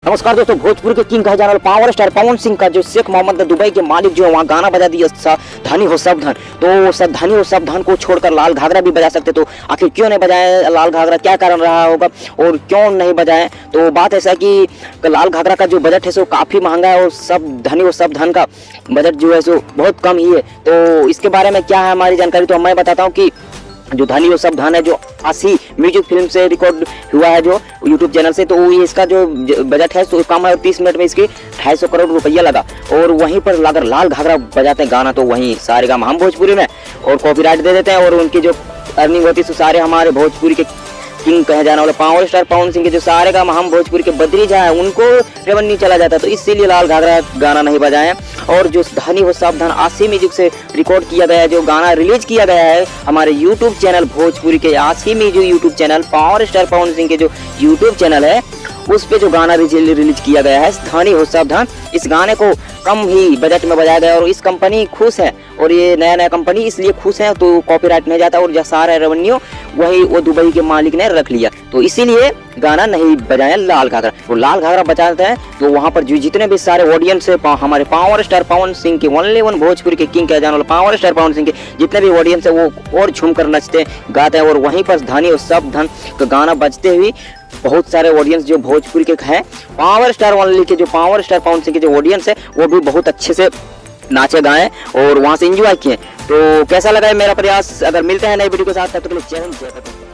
नमस्कार दोस्तों, भोजपुर के किंग कहे जाने वाले पावर स्टार पवन सिंह का जो शेख मोहम्मद दुबई के मालिक जो है वहाँ गाना बजा दिया धनी हो सब धन। तो सब धनी हो सब धन को छोड़कर लाल घाघरा भी बजा सकते, तो आखिर क्यों नहीं बजाए लाल घाघरा, क्या कारण रहा होगा और क्यों नहीं बजाए। तो बात ऐसा कि लाल घाघरा का जो बजट है सो काफ़ी महंगा है और सब धनी हो सब धन का बजट जो है सो बहुत कम ही है। तो इसके बारे में क्या है हमारी जानकारी, तो मैं बताता हूँ कि जो धनी हो सब धन है जो आशी म्यूजिक फिल्म से रिकॉर्ड हुआ है जो यूट्यूब चैनल से, तो इसका जो बजट है सो कम है। 30 मिनट में इसकी 250 करोड़ रुपया लगा और वहीं पर अगर लाल घाघरा बजाते हैं गाना तो वहीं सारे गाना हम भोजपुरी में और कॉपीराइट दे देते हैं और उनकी जो अर्निंग होती है तो सारे हमारे भोजपुरी के किंग कहे जाने वाले पावर स्टार पवन सिंह के जो सारे काम हम भोजपुरी के बद्री जाए उनको रेवेन्यू चला जाता है। तो इसीलिए लाल घाघरा गाना नहीं बजाए और जो धनी हो सावधान आशी म्यूजिक से रिकॉर्ड किया गया है, जो गाना रिलीज किया गया है हमारे यूट्यूब चैनल भोजपुरी के Aashi music YouTube channel power star Pawan Singh के जो यूट्यूब चैनल है उस पे जो गाना रिलीज किया गया है धनी हो सावधान, इस गाने को कम ही बजट में बजाया गया और इस कंपनी खुश है और ये नया कंपनी इसलिए खुश है तो कॉपीराइट नहीं जाता और जो सारा रेवेन्यू वही वो दुबई के मालिक ने रख लिया, तो इसीलिए गाना नहीं बजाया लाल घाघरा। तो लाल घाघरा बजाते हैं तो वहाँ पर जो जितने भी सारे ऑडियंस है हमारे पावर स्टार पवन सिंह के ओनली वन भोजपुरी के किंग कहे जाने वाले पावर स्टार पवन सिंह के जितने भी ऑडियंस है वो और झूम कर नचते गाते हैं और वहीं पर धनी और सब धन का गाना बजते हुए बहुत सारे ऑडियंस जो भोजपुरी के हैं पावर स्टार ओनली के जो पावर स्टार पवन सिंह के जो ऑडियंस है वो भी बहुत अच्छे से नाचे गाए और वहाँ से एंजॉय किए। तो कैसा लगा है मेरा प्रयास, अगर मिलते हैं नई वीडियो के साथ तब तक जय हिंद जय भारत।